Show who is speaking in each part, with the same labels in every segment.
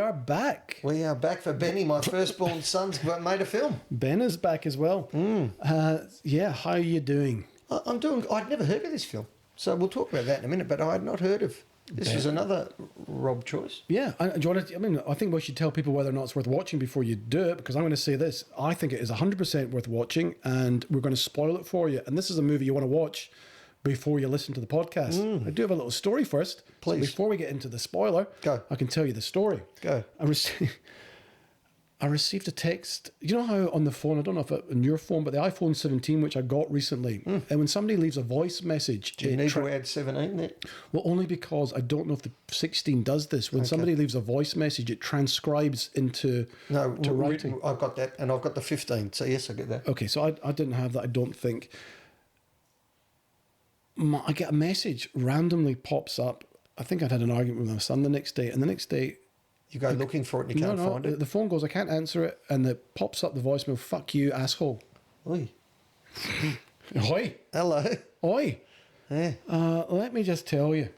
Speaker 1: are back.
Speaker 2: We are back for Benny. My firstborn son's made a film.
Speaker 1: Ben is back as well. Yeah, how are you doing?
Speaker 2: I'm doing. I'd never heard of this film, so we'll talk about that in a minute. But I had not heard of this. Was another Rob choice.
Speaker 1: Yeah, do you want to, I think we should tell people whether or not it's worth watching before you do it, because I'm going to say this. I think it is 100% worth watching, and we're going to spoil it for you. And this is a movie you want to watch before you listen to the podcast. I do have a little story first.
Speaker 2: Please.
Speaker 1: So before we get into the spoiler, I can tell you the story.
Speaker 2: Go.
Speaker 1: I received a text. You know how on the phone, I don't know if it on your phone, but the iPhone 17, which I got recently, and when somebody leaves a voice message...
Speaker 2: Do you need to add 17 there?
Speaker 1: Well, only because I don't know if the 16 does this. When somebody leaves a voice message, it transcribes into writing.
Speaker 2: I've got that, and I've got the 15, so yes, I get that.
Speaker 1: Okay, so I didn't have that, I don't think. I get a message, randomly pops up. I think I'd had an argument with my son the next day, and the next day...
Speaker 2: You go looking for it and you can't find it?
Speaker 1: The phone goes, I can't answer it, and it pops up the voicemail, fuck you, asshole.
Speaker 2: Oi.
Speaker 1: Oi.
Speaker 2: Hello.
Speaker 1: Oi.
Speaker 2: Yeah.
Speaker 1: Let me just tell you,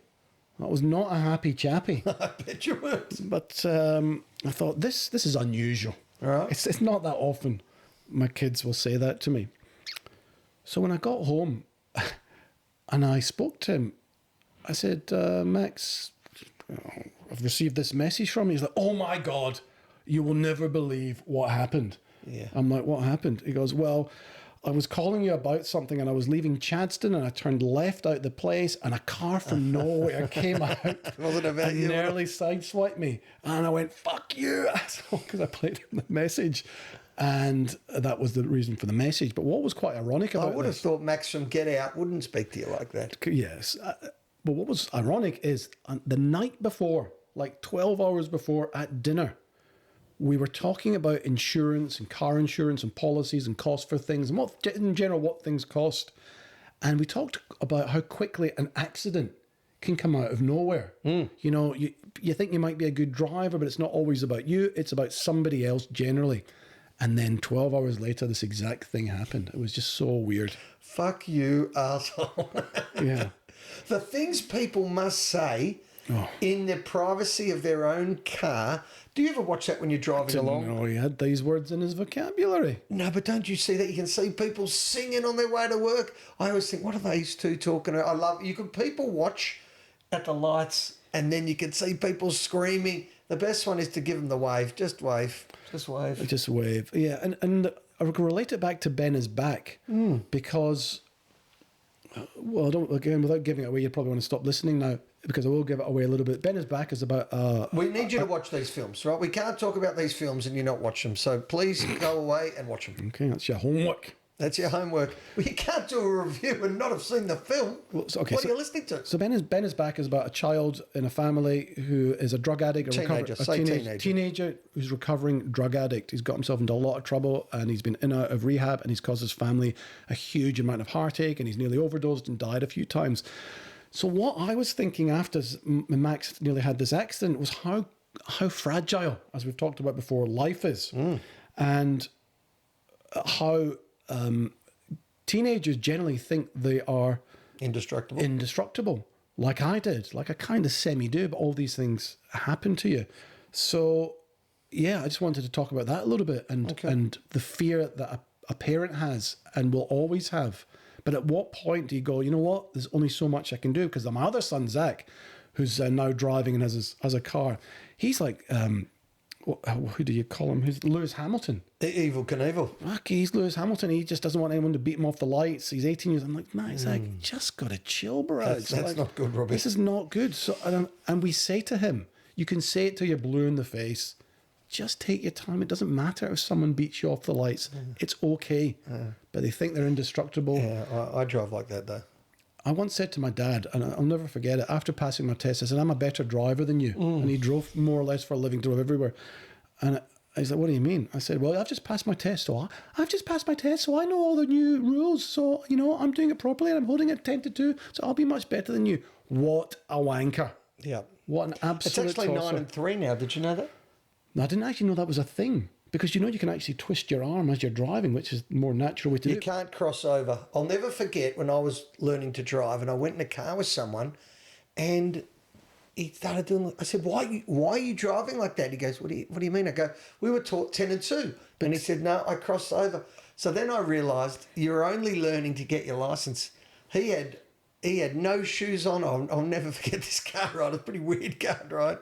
Speaker 1: that was not a happy chappy.
Speaker 2: I bet you weren't.
Speaker 1: But I thought, this is unusual.
Speaker 2: All right.
Speaker 1: It's not that often my kids will say that to me. So when I got home and I spoke to him, I said, Max, I've received this message from you. He's like, oh my God, you will never believe what happened.
Speaker 2: Yeah.
Speaker 1: I'm like, what happened? He goes, well, I was calling you about something and I was leaving Chadstone and I turned left out the place and a car from nowhere came out.
Speaker 2: Wasn't about
Speaker 1: and
Speaker 2: you.
Speaker 1: nearly sideswiped me. And I went, fuck you, asshole, because I played him the message. And that was the reason for the message. But what was quite ironic about
Speaker 2: I would have thought Max from Get Out wouldn't speak to you like that.
Speaker 1: Yes. But what was ironic is the night before, like 12 hours before at dinner, we were talking about insurance and car insurance and policies and costs for things and what, in general, what things cost. And we talked about how quickly an accident can come out of nowhere. You know, you think you might be a good driver, but it's not always about you. It's about somebody else generally. And then 12 hours later, this exact thing happened. It was just so weird.
Speaker 2: Fuck you, arsehole.
Speaker 1: Yeah.
Speaker 2: The things people must say in the privacy of their own car. Do you ever watch that when you're driving along?
Speaker 1: No, he had these words in his vocabulary.
Speaker 2: No, but don't you see that? You can see people singing on their way to work. I always think, what are these two talking about? I love, you can people watch at the lights and then you can see people screaming. The best one is to give them the wave. Just wave. Just wave.
Speaker 1: Just wave. Yeah, and I can relate it back to Ben is back because... Well, again, without giving it away, you probably want to stop listening now because I will give it away a little bit. Ben is back is about...
Speaker 2: we need you to watch these films, right? We can't talk about these films and you not watch them. So please go away and watch them.
Speaker 1: Okay, that's your homework.
Speaker 2: That's your homework. Well, you can't do a review and not have seen the film. Well, what are you listening to?
Speaker 1: So Ben is back is about a child in a family who is a drug addict. Teenager who's recovering drug addict. He's got himself into a lot of trouble and he's been in and out of rehab and he's caused his family a huge amount of heartache and he's nearly overdosed and died a few times. So what I was thinking after Max nearly had this accident was how fragile, as we've talked about before, life is. And how... teenagers generally think they are indestructible, like I did, like I kind of semi-do, but all these things happen to you. So, yeah, I just wanted to talk about that a little bit and the fear that a parent has and will always have. But at what point do you go, you know what, there's only so much I can do? Because my other son, Zach, who's now driving and has a car, he's like... who do you call him? Who's Lewis Hamilton?
Speaker 2: Evil Knievel.
Speaker 1: Fuck, he's Lewis Hamilton. He just doesn't want anyone to beat him off the lights. He's 18 years. I'm like, nah, it's like, just got to chill, bro.
Speaker 2: That's
Speaker 1: like,
Speaker 2: not good, Robbie.
Speaker 1: This is not good. So, and we say to him, you can say it till you're blue in the face. Just take your time. It doesn't matter if someone beats you off the lights. It's okay. But they think they're indestructible.
Speaker 2: Yeah, I drive like that, though.
Speaker 1: I once said to my dad, and I'll never forget it, after passing my test, I said, I'm a better driver than you. And he drove more or less for a living, drove everywhere. And he's like, what do you mean? I said, well, I've just passed my test. So I know all the new rules. So, you know, I'm doing it properly and I'm holding it 10 to 2. So I'll be much better than you. What a wanker.
Speaker 2: Yeah.
Speaker 1: What an absolute
Speaker 2: It's actually
Speaker 1: tosser.
Speaker 2: 9-3 now. Did you know that?
Speaker 1: No, I didn't actually know that was a thing. Because, you know, you can actually twist your arm as you're driving, which is the more natural way to do it.
Speaker 2: You can't cross over. I'll never forget when I was learning to drive and I went in a car with someone and he started doing. I said, why are you driving like that? He goes, what do you mean? I go, we were taught 10 and 2. And he said, no, I crossed over. So then I realised you're only learning to get your licence. He had no shoes on. I'll never forget this car ride. It's a pretty weird car ride.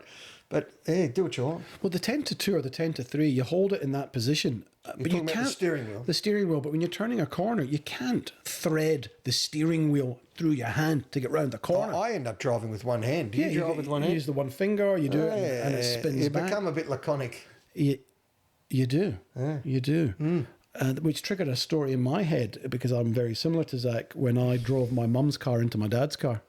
Speaker 2: But yeah, do what you want.
Speaker 1: Well, the 10 to 2 or the 10 to 3, you hold it in that position. But you can't.
Speaker 2: The steering wheel.
Speaker 1: The steering wheel. But when you're turning a corner, you can't thread the steering wheel through your hand to get round the corner.
Speaker 2: I end up driving with one hand. Do you drive with one hand?
Speaker 1: You use the one finger, you do it, and it spins back.
Speaker 2: You become a bit laconic.
Speaker 1: You do. Yeah. You do. Which triggered a story in my head, because I'm very similar to Zach, when I drove my mum's car into my dad's car.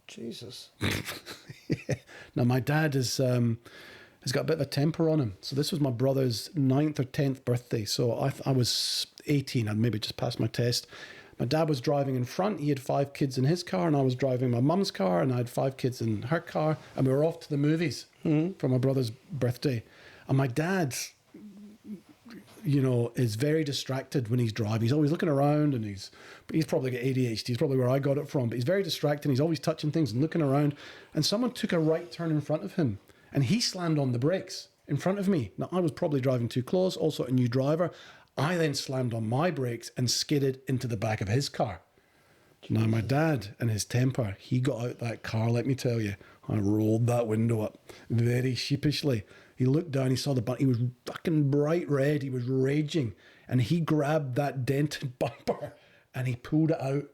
Speaker 2: Jesus.
Speaker 1: Yeah. Now, my dad has got a bit of a temper on him. So this was my brother's 9th or 10th birthday. So I was 18. I'd maybe just passed my test. My dad was driving in front. He had 5 kids in his car, and I was driving my mum's car, and I had 5 kids in her car. And we were off to the movies for my brother's birthday. And my dad, is very distracted when he's driving. He's always looking around, and he's probably got ADHD. He's probably where I got it from. But he's very distracted. He's always touching things and looking around. And someone took a right turn in front of him, and he slammed on the brakes in front of me. Now, I was probably driving too close, also a new driver. I then slammed on my brakes and skidded into the back of his car. Now, my dad and his temper, he got out that car, let me tell you. I rolled that window up very sheepishly. He looked down, he saw the button. He was fucking bright red. He was raging. And he grabbed that dented bumper and he pulled it out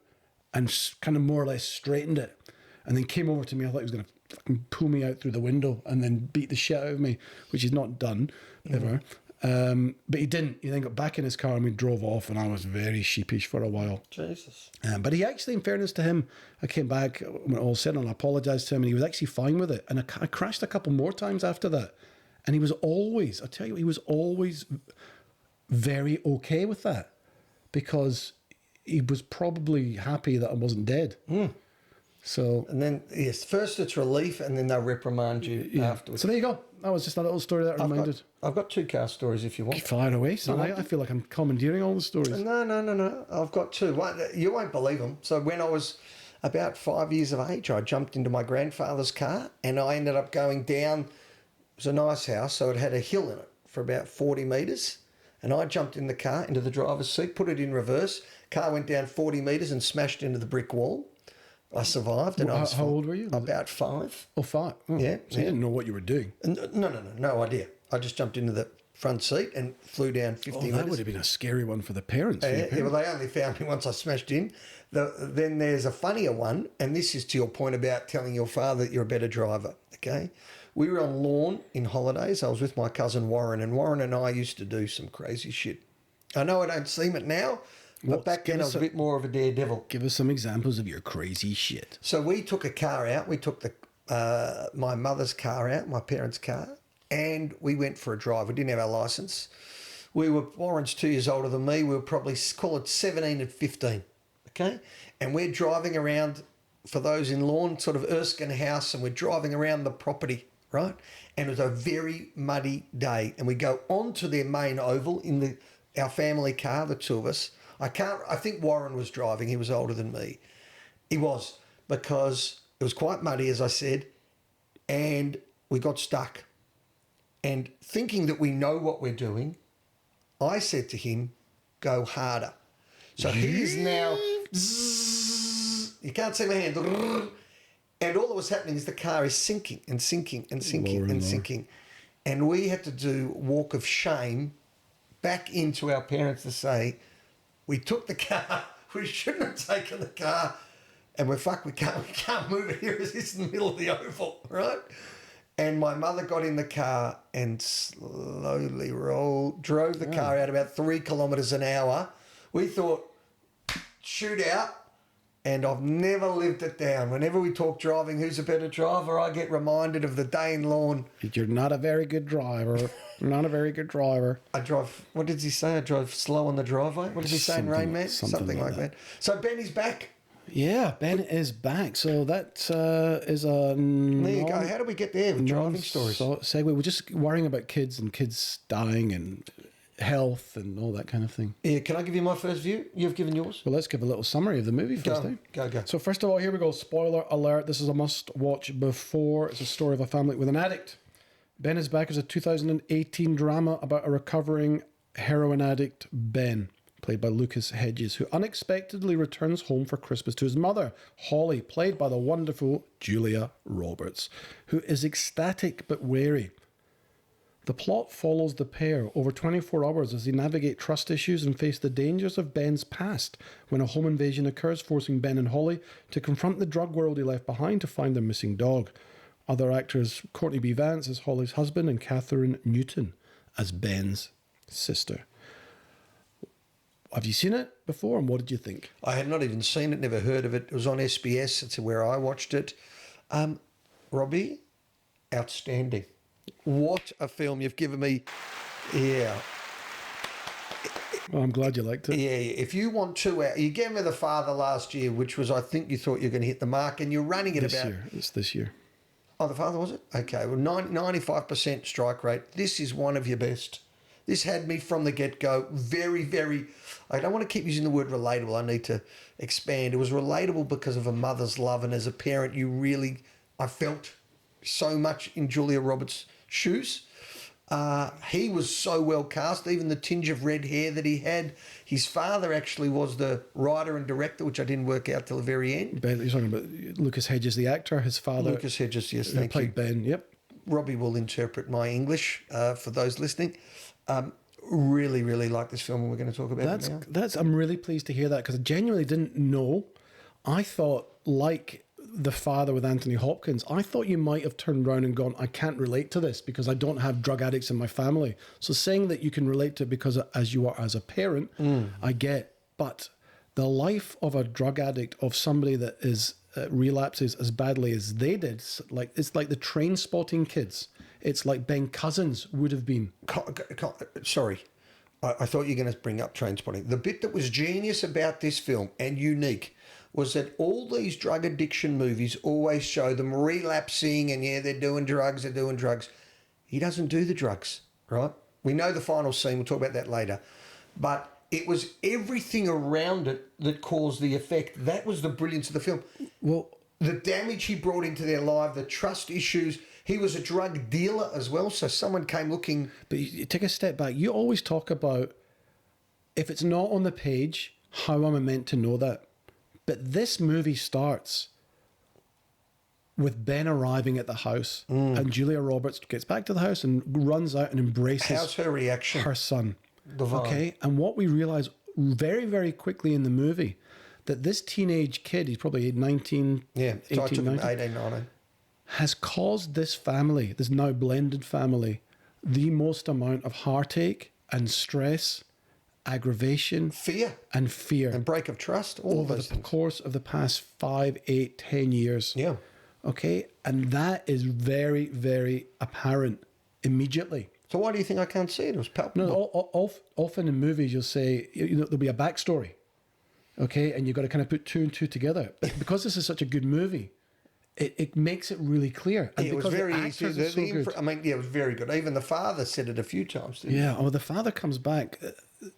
Speaker 1: and kind of more or less straightened it. And then came over to me. I thought he was going to fucking pull me out through the window and then beat the shit out of me, which he's not done ever. But he didn't. He then got back in his car and we drove off, and I was very sheepish for a while.
Speaker 2: Jesus.
Speaker 1: But he actually, in fairness to him, I came back when all said and I apologised to him, and he was actually fine with it. And I crashed a couple more times after that. And he was always, I tell you, he was always very okay with that, because he was probably happy that I wasn't dead. So,
Speaker 2: and then, yes, first it's relief, and then they'll reprimand you afterwards.
Speaker 1: So there you go. That was just a little story that I reminded.
Speaker 2: I've got 2 car stories if you want.
Speaker 1: Fire away. So I feel like I'm commandeering all the stories.
Speaker 2: No. I've got 2. One, you won't believe them. So when I was about 5 years of age, I jumped into my grandfather's car, and I ended up going down. It was a nice house, so it had a hill in it for about 40 metres. And I jumped in the car, into the driver's seat, put it in reverse. Car went down 40 metres and smashed into the brick wall. I survived. And
Speaker 1: how old were you?
Speaker 2: About 5.
Speaker 1: Oh, 5. Oh.
Speaker 2: Yeah.
Speaker 1: So you didn't know what you were doing?
Speaker 2: No idea. I just jumped into the front seat and flew down 50 metres.
Speaker 1: That would have been a scary one for the parents.
Speaker 2: Well, they only found me once I smashed in. Then there's a funnier one, and this is to your point about telling your father that you're a better driver, okay? We were on lawn in holidays. I was with my cousin Warren, and Warren and I used to do some crazy shit. I know I don't seem it now, but back then I was a bit more of a daredevil.
Speaker 1: Give us some examples of your crazy shit.
Speaker 2: So we took a car out. We took my mother's car out, my parents' car, and we went for a drive. We didn't have our licence. Warren's 2 years older than me. We were probably, call it 17 and 15, okay? And we're driving around, for those in lawn, sort of Erskine House, and we're driving around the property, right? And it was a very muddy day. And we go onto their main oval in our family car, the 2 of us. I think Warren was driving. He was older than me. He was, because it was quite muddy, as I said, and we got stuck. And thinking that we know what we're doing, I said to him, go harder. So he is now, you can't see my hand, and all that was happening is the car is sinking and sinking and sinking and sinking. And we had to do walk of shame back into our parents to say, we took the car, we shouldn't have taken the car, and we can't move it here as it's in the middle of the oval, right? And my mother got in the car and slowly drove the car out about 3 kilometres an hour. We thought, shoot out, and I've never lived it down. Whenever we talk driving, who's a better driver, I get reminded of the day in lawn.
Speaker 1: You're not a very good driver. Not a very good driver.
Speaker 2: I drive, what did he say? I drove slow on the driveway. What did he say in Rain Man? Something like that. So Benny's back.
Speaker 1: Yeah, Ben is back. So that is a...
Speaker 2: There you go. How do we get there with driving stories?
Speaker 1: Segue. We're just worrying about kids and kids dying and health and all that kind of thing.
Speaker 2: Yeah, can I give you my first view? You've given yours?
Speaker 1: Well, let's give a little summary of the movie first.
Speaker 2: Go.
Speaker 1: So first of all, here we go. Spoiler alert. This is a must-watch before. It's a story of a family with an addict. Ben is Back is a 2018 drama about a recovering heroin addict, Ben, played by Lucas Hedges, who unexpectedly returns home for Christmas to his mother, Holly, played by the wonderful Julia Roberts, who is ecstatic but wary. The plot follows the pair over 24 hours as they navigate trust issues and face the dangers of Ben's past when a home invasion occurs, forcing Ben and Holly to confront the drug world he left behind to find their missing dog. Other actors, Courtney B. Vance as Holly's husband and Catherine Newton as Ben's sister. Have you seen it before, and what did you think?
Speaker 2: I had not even seen it, never heard of it. It was on SBS. It's where I watched it. Robbie, outstanding. What a film you've given me. Yeah.
Speaker 1: Well, I'm glad you liked it.
Speaker 2: Yeah, if you want 2 hours, you gave me The Father last year, which was, I think you thought you were going to hit the mark, and you're running it
Speaker 1: this year. It's this year.
Speaker 2: Oh, The Father, was it? Okay, well, 95% strike rate. This is one of your best. This had me from the get-go very, very... I don't want to keep using the word relatable. I need to expand. It was relatable because of a mother's love, and as a parent, I felt so much in Julia Roberts' shoes. He was so well cast, even the tinge of red hair that he had. His father actually was the writer and director, which I didn't work out till the very end.
Speaker 1: Ben, you're talking about Lucas Hedges, the actor, his father.
Speaker 2: Lucas Hedges, yes, thank you.
Speaker 1: Played Ben, yep.
Speaker 2: Robbie will interpret my English for those listening. Really, really like this film, and we're going to talk about it now.
Speaker 1: I'm really pleased to hear that, because I genuinely didn't know. I thought, like The Father with Anthony Hopkins, I thought you might have turned around and gone, I can't relate to this because I don't have drug addicts in my family. So saying that you can relate to it because as you are as a parent, I get. But the life of a drug addict, of somebody that is relapses as badly as they did, it's like the Train Spotting kids. It's like Ben Cousins would have been.
Speaker 2: Sorry, I thought you were going to bring up Train Spotting. The bit that was genius about this film and unique was that all these drug addiction movies always show them relapsing and, they're doing drugs. He doesn't do the drugs, right? We know the final scene. We'll talk about that later. But it was everything around it that caused the effect. That was the brilliance of the film.
Speaker 1: Well,
Speaker 2: the damage he brought into their life, the trust issues. He was a drug dealer as well, so someone came looking...
Speaker 1: But you take a step back. You always talk about, if it's not on the page, how am I meant to know that? But this movie starts with Ben arriving at the house, and Julia Roberts gets back to the house and runs out and embraces...
Speaker 2: How's her reaction?
Speaker 1: Her son.
Speaker 2: Divine.
Speaker 1: Okay, and what we realise very, very quickly in the movie, that this teenage kid, he's probably 19, 18,
Speaker 2: 19,
Speaker 1: has caused this family, this now blended family, the most amount of heartache and stress, aggravation,
Speaker 2: fear,
Speaker 1: and
Speaker 2: break of trust
Speaker 1: over the course of the past 5, 8, 10 years.
Speaker 2: Yeah.
Speaker 1: Okay, and that is very, very apparent immediately.
Speaker 2: So why do you think I can't see it? It was palpable.
Speaker 1: No, often in movies you'll say there'll be a backstory, okay, and you've got to kind of put 2 and 2 together. But because this is such a good movie, it makes it really clear. And
Speaker 2: it was very easy.
Speaker 1: It
Speaker 2: was very good. Even the father said it a few times. Didn't he?
Speaker 1: The father comes back.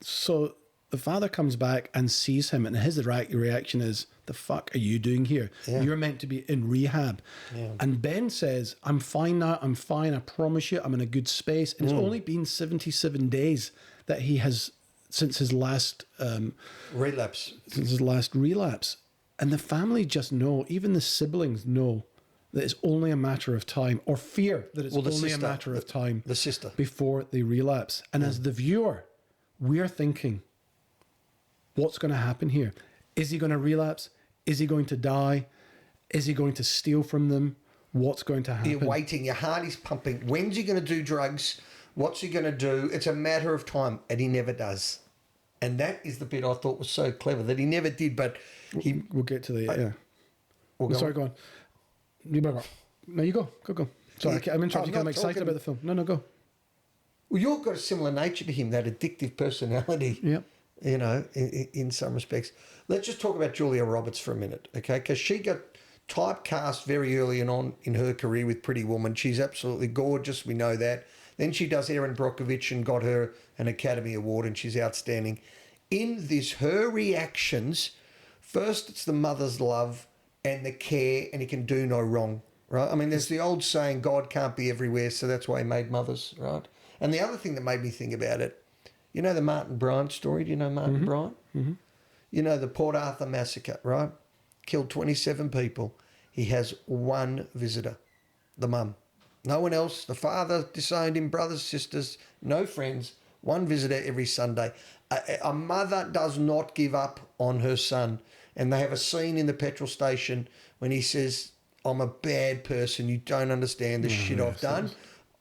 Speaker 1: So the father comes back and sees him, and his reaction is, "The fuck are you doing here? Yeah. You're meant to be in rehab." Yeah. And Ben says, "I'm fine now. I'm fine. I promise you. I'm in a good space." And it's only been 77 days that he has since his last
Speaker 2: relapse.
Speaker 1: Since his last relapse. And the family just know, even the siblings know, that it's only a matter of time, or fear that it's only a matter of time
Speaker 2: the sister
Speaker 1: before they relapse. And as the viewer, we're thinking, what's going to happen here? Is he going to relapse? Is he going to die? Is he going to steal from them? What's going to happen?
Speaker 2: You're waiting. Your heart is pumping. When's he going to do drugs? What's he going to do? It's a matter of time, and he never does. And that is the bit I thought was so clever, that he never did, but he...
Speaker 1: We'll get to the... Sorry, go on. No, you go. Go. Sorry, I'm interrupting you. I'm excited about the film. No, go.
Speaker 2: Well, you've got a similar nature to him, that addictive personality.
Speaker 1: Yep.
Speaker 2: In some respects. Let's just talk about Julia Roberts for a minute, okay? Because she got typecast very early on in her career with Pretty Woman. She's absolutely gorgeous. We know that. Then she does Erin Brockovich and got her an Academy Award, and she's outstanding. In this, her reactions, first it's the mother's love and the care, and he can do no wrong, right? I mean, there's the old saying, God can't be everywhere, so that's why he made mothers, right? And the other thing that made me think about it, you know the Martin Bryant story? Do you know Martin Bryant? Mm-hmm. You know the Port Arthur massacre, right? Killed 27 people. He has one visitor, the mum. No one else. The father disowned him, brothers, sisters, no friends. One visitor every Sunday. A mother does not give up on her son. And they have a scene in the petrol station when he says, I'm a bad person. You don't understand the shit I've done.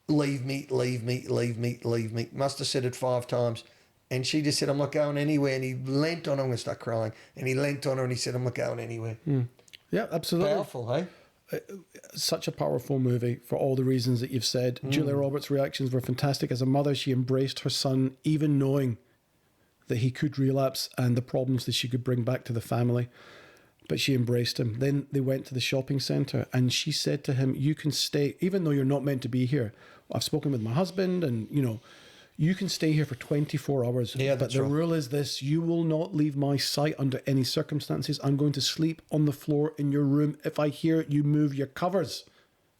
Speaker 2: Leave me, leave me, leave me, leave me. Must have said it 5 times. And she just said, I'm not going anywhere. And he leant on her. I'm going to start crying. And he leant on her and he said, I'm not going anywhere.
Speaker 1: Yeah, absolutely.
Speaker 2: Powerful, hey?
Speaker 1: Such a powerful movie for all the reasons that you've said. Julia Roberts' reactions were fantastic. As a mother, she embraced her son, even knowing that he could relapse and the problems that she could bring back to the family. But she embraced him. Then they went to the shopping centre and she said to him, you can stay, even though you're not meant to be here. I've spoken with my husband and, you know, you can stay here for 24 hours.
Speaker 2: Yeah,
Speaker 1: but the rule is this, you will not leave my sight under any circumstances. I'm going to sleep on the floor in your room. If I hear you move your covers,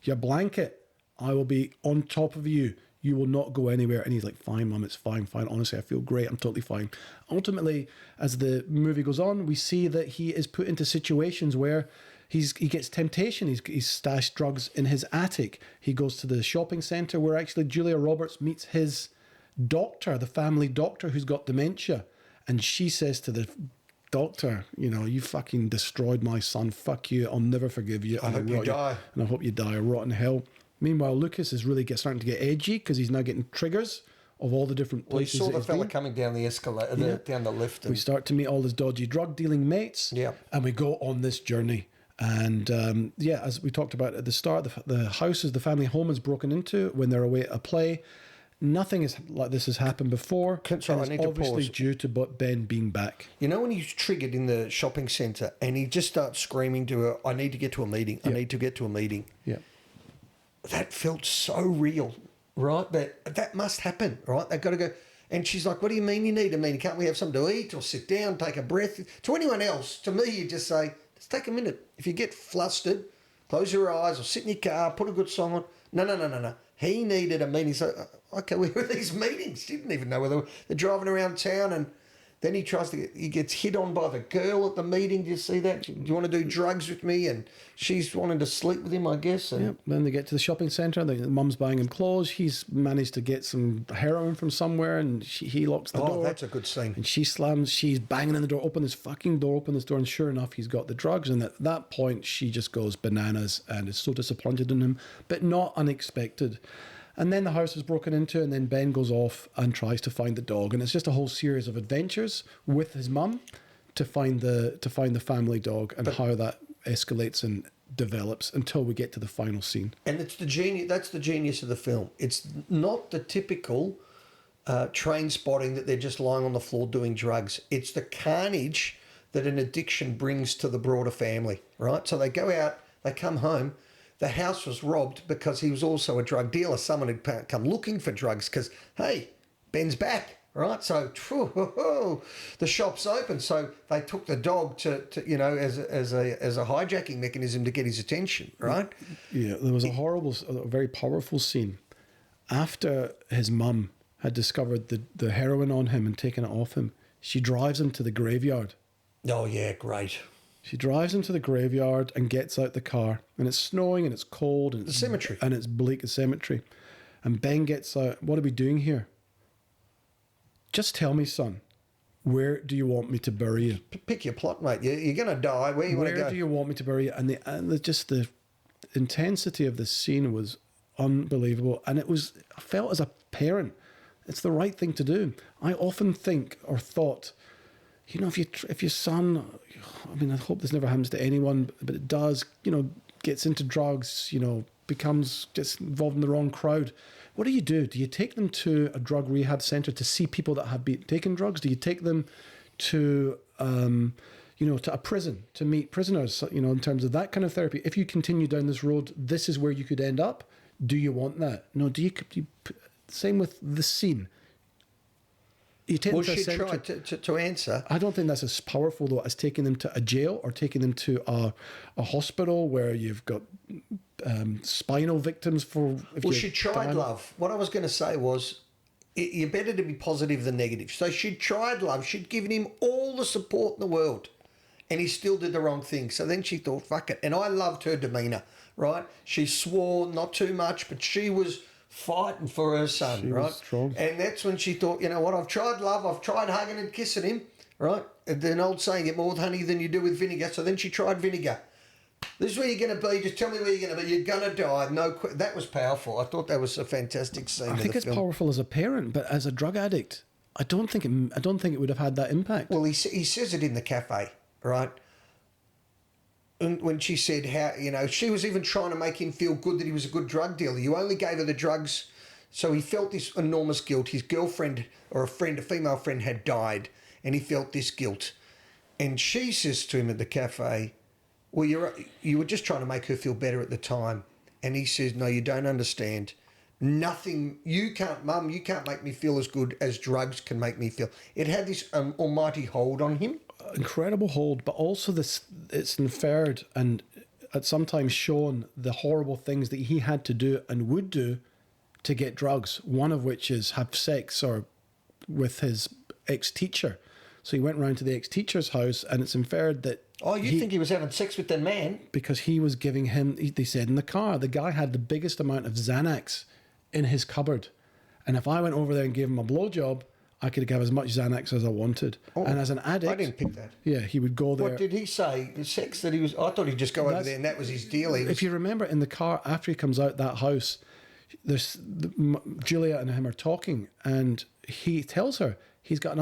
Speaker 1: your blanket, I will be on top of you. You will not go anywhere. And he's like, fine, Mum, it's fine. Honestly, I feel great. I'm totally fine. Ultimately, as the movie goes on, we see that he is put into situations where he gets temptation. He's stashed drugs in his attic. He goes to the shopping centre where actually Julia Roberts meets his doctor, the family doctor who's got dementia. And she says to the doctor, you know, you fucking destroyed my son. Fuck you. I'll never forgive you.
Speaker 2: I hope you die.
Speaker 1: And I hope you die a rotten hell. Meanwhile, Lucas is really starting to get edgy because he's now getting triggers of all the different places.
Speaker 2: Well, you saw the fella coming down the escalator, down the lift.
Speaker 1: We start to meet all his dodgy drug dealing mates.
Speaker 2: Yeah. And
Speaker 1: we go on this journey. And as we talked about at the start, the house, the family home is broken into when they're away at a play. Nothing like this has happened before.
Speaker 2: Sorry, I need to
Speaker 1: obviously
Speaker 2: pause.
Speaker 1: Due to Ben being back.
Speaker 2: You know when he's triggered in the shopping centre and he just starts screaming to her, I need to get to a meeting. I need to get to a meeting.
Speaker 1: Yeah.
Speaker 2: That felt so real, right? That must happen, right? They've got to go. And she's like, what do you mean you need a meeting? Can't we have something to eat or sit down, take a breath? To anyone else, to me, you just say, let's take a minute. If you get flustered, close your eyes or sit in your car, put a good song on. No. He needed a meeting. So, okay, where are these meetings? He didn't even know whether they're driving around town and then he gets hit on by the girl at the meeting. Do you see that? Do you want to do drugs with me? And she's wanting to sleep with him, I guess. And
Speaker 1: Then they get to the shopping centre. The mum's buying him clothes. He's managed to get some heroin from somewhere and he locks the door.
Speaker 2: Oh, that's a good scene.
Speaker 1: And she's banging on the door, open this door. And sure enough, he's got the drugs. And at that point, she just goes bananas and is so disappointed in him, but not unexpected. And then the house is broken into and then Ben goes off and tries to find the dog. And it's just a whole series of adventures with his mum to find the family dog and how that escalates and develops until we get to the final scene.
Speaker 2: And it's that's the genius of the film. It's not the typical train spotting that they're just lying on the floor doing drugs. It's the carnage that an addiction brings to the broader family, right? So they go out, they come home. The house was robbed because he was also a drug dealer. Someone had come looking for drugs because, hey, Ben's back, right? So the shop's open. So they took the dog to as a hijacking mechanism to get his attention, right?
Speaker 1: Yeah, there was a very powerful scene after his mum had discovered the heroin on him and taken it off him. She drives him to the graveyard.
Speaker 2: Oh yeah, great.
Speaker 1: She drives him to the graveyard and gets out the car. And it's snowing and it's cold. And
Speaker 2: the cemetery.
Speaker 1: And it's bleak, the cemetery. And Ben gets out. What are we doing here? Just tell me, son, where do you want me to bury you?
Speaker 2: Pick your plot, mate. You're going to die. Where you want to go?
Speaker 1: Where do you want me to bury you? And the intensity of the scene was unbelievable. And I felt as a parent, it's the right thing to do. I often think or thought, you know, if your son, I mean, I hope this never happens to anyone, but it does, you know, gets into drugs, you know, becomes just involved in the wrong crowd. What do? Do you take them to a drug rehab centre to see people that have been taking drugs? Do you take them to, to a prison to meet prisoners, you know, in terms of that kind of therapy? If you continue down this road, this is where you could end up. Do you want that? No, Same with the scene. You take
Speaker 2: Well,
Speaker 1: them to
Speaker 2: she tried to answer.
Speaker 1: I don't think that's as powerful, though, as taking them to a jail or taking them to a hospital where you've got spinal victims for...
Speaker 2: Well, she tried love. What I was going to say was, you're better to be positive than negative. So she tried love. She'd given him all the support in the world, and he still did the wrong thing. So then she thought, fuck it. And I loved her demeanour, right? She swore, not too much, but she was fighting for her son,
Speaker 1: she
Speaker 2: right?
Speaker 1: Was strong.
Speaker 2: And that's when she thought, you know what, I've tried love, I've tried hugging and kissing him, right? And an old saying, get more with honey than you do with vinegar. So then she tried vinegar. This is where you're going to be. Just tell me where you're going to be. You're going to die. That was powerful. I thought that was a fantastic scene.
Speaker 1: I think it's powerful as a parent, but as a drug addict, I don't think it would have had that impact.
Speaker 2: Well, he says it in the cafe, right? And when she said how, you know, she was even trying to make him feel good that he was a good drug dealer. You only gave her the drugs, so he felt this enormous guilt. His girlfriend or a female friend had died, and he felt this guilt. And she says to him at the cafe, well, you were just trying to make her feel better at the time. And he says, no, you don't understand. Nothing, Mum, you can't make me feel as good as drugs can make me feel. It had this almighty hold on him.
Speaker 1: Incredible hold, but also it's inferred and at sometimes shown the horrible things that he had to do and would do to get drugs, one of which is have sex or with his ex-teacher. So he went round to the ex-teacher's house, and it's inferred that...
Speaker 2: Oh, you think he was having sex with that man?
Speaker 1: Because he was giving him... They said in the car, the guy had the biggest amount of Xanax in his cupboard. And if I went over there and gave him a blowjob, I could have as much Xanax as I wanted. Oh, and as an addict...
Speaker 2: I didn't pick that.
Speaker 1: Yeah, he would go there...
Speaker 2: What did he say? The sex that he was... I thought he'd just go over there and that was his deal.
Speaker 1: If you remember, in the car, after he comes out that house, Julia and him are talking, and he tells her he's got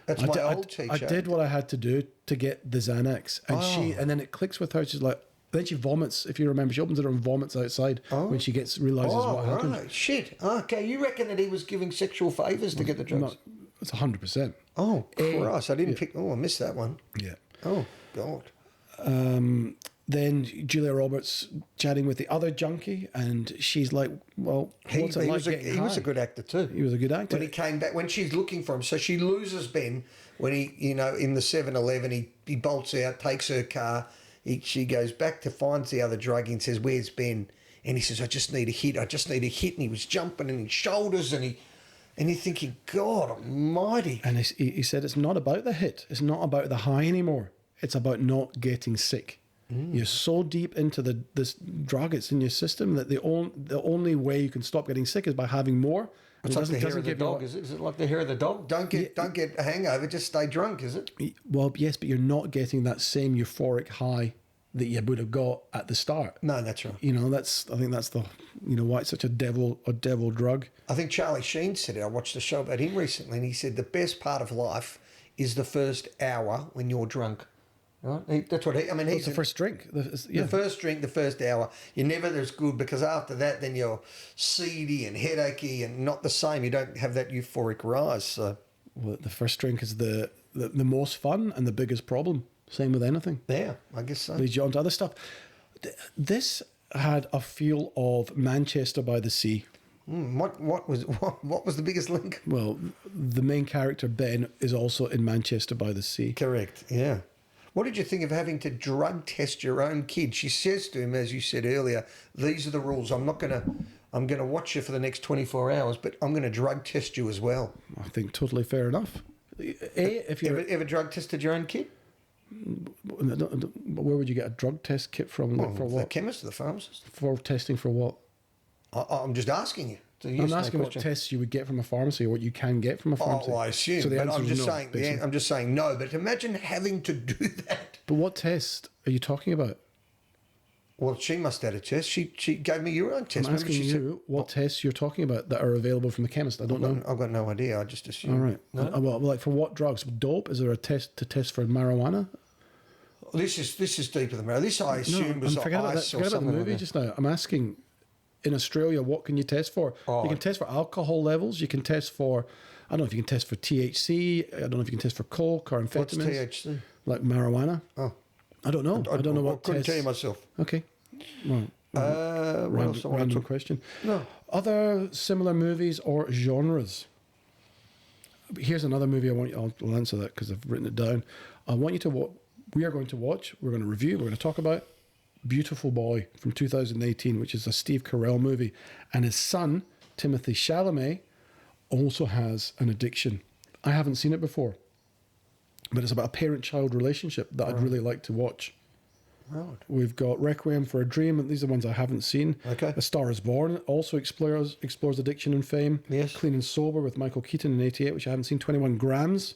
Speaker 2: That's my old teacher.
Speaker 1: I did what I had to do to get the Xanax. And and then it clicks with her. She's like, then she vomits. If you remember, she opens it and vomits outside when she realizes what happened.
Speaker 2: Right. Shit. Okay, you reckon that he was giving sexual favours to get the drugs?
Speaker 1: It's 100%.
Speaker 2: Oh, Christ. I didn't pick... Oh, I missed that one.
Speaker 1: Yeah.
Speaker 2: Oh, God.
Speaker 1: Then Julia Roberts chatting with the other junkie, and she's like, well, what's it like getting high?
Speaker 2: He was a good actor too.
Speaker 1: He was a good actor.
Speaker 2: When he came back, when she's looking for him, so she loses Ben when he, you know, in the 7-Eleven, he bolts out, takes her car. She goes back to finds the other druggie and says, where's Ben? And he says, I just need a hit. And he was jumping in his shoulders, and you're thinking, God almighty.
Speaker 1: And he said, it's not about the hit. It's not about the high anymore. It's about not getting sick. You're so deep into this drug, it's in your system, that the only way you can stop getting sick is by having more.
Speaker 2: It's like the hair of the dog, is it? Is it like the hair of the dog? Don't get a hangover, just stay drunk, is it?
Speaker 1: Well, yes, but you're not getting that same euphoric high that you would have got at the start.
Speaker 2: No, that's right.
Speaker 1: You know, I think that's the, you know, why it's such a devil drug.
Speaker 2: I think Charlie Sheen said it. I watched a show about him recently, and he said the best part of life is the first hour when you're drunk. Right? That's what he's
Speaker 1: the first drink.
Speaker 2: The first drink, the first hour. You're never as good, because after that, then you're seedy and headachy and not the same. You don't have that euphoric rise. So,
Speaker 1: well, the first drink is the most fun and the biggest problem. Same with anything.
Speaker 2: Yeah, I guess so.
Speaker 1: Leads you on to other stuff. This had a feel of Manchester by the Sea.
Speaker 2: What was the biggest link?
Speaker 1: Well, the main character Ben is also in Manchester by the Sea.
Speaker 2: Correct. Yeah. What did you think of having to drug test your own kid? She says to him, as you said earlier, these are the rules. I'm going to watch you for the next 24 hours, but I'm going to drug test you as well.
Speaker 1: I think totally fair enough. If you
Speaker 2: ever drug tested your own kid?
Speaker 1: Where would you get a drug test kit from?
Speaker 2: Well, for what? The chemist or the pharmacist.
Speaker 1: For testing for what?
Speaker 2: I'm just asking you.
Speaker 1: I'm asking what tests you would get from a pharmacy, or what you can get from a pharmacy.
Speaker 2: Oh, I assume. So I'm just saying no. But imagine having to do that.
Speaker 1: But what test are you talking about?
Speaker 2: Well, she must have had a test. She gave me your own test.
Speaker 1: I'm asking you what tests you're talking about that are available from the chemist. I don't know.
Speaker 2: I've got no idea. I just assume.
Speaker 1: All right.
Speaker 2: No?
Speaker 1: Well, like for what drugs? Dope? Is there a test for marijuana?
Speaker 2: This is deeper than marijuana. This I assume was
Speaker 1: forget
Speaker 2: ice
Speaker 1: about
Speaker 2: or something.
Speaker 1: Forget about the movie just now. I'm asking. In Australia, what can you test for? You can test for alcohol levels. You can test for, I don't know if you can test for THC. I don't know if you can test for coke or amphetamines.
Speaker 2: What's THC?
Speaker 1: Like marijuana.
Speaker 2: Oh.
Speaker 1: I don't know. I don't know what
Speaker 2: I couldn't
Speaker 1: tests.
Speaker 2: tell you myself.
Speaker 1: Okay. Well, Random question.
Speaker 2: No.
Speaker 1: Other similar movies or genres? Here's another movie I'll answer that because I've written it down. I want you to we are going to watch, we're going to review, we're going to talk about Beautiful Boy from 2018, which is a Steve Carell movie. And his son, Timothy Chalamet, also has an addiction. I haven't seen it before, but it's about a parent-child relationship that I'd really like to watch.
Speaker 2: Right.
Speaker 1: We've got Requiem for a Dream. These are the ones I haven't seen.
Speaker 2: Okay.
Speaker 1: A Star is Born also explores addiction and fame.
Speaker 2: Yes.
Speaker 1: Clean and Sober with Michael Keaton in 88, which I haven't seen. 21 Grams.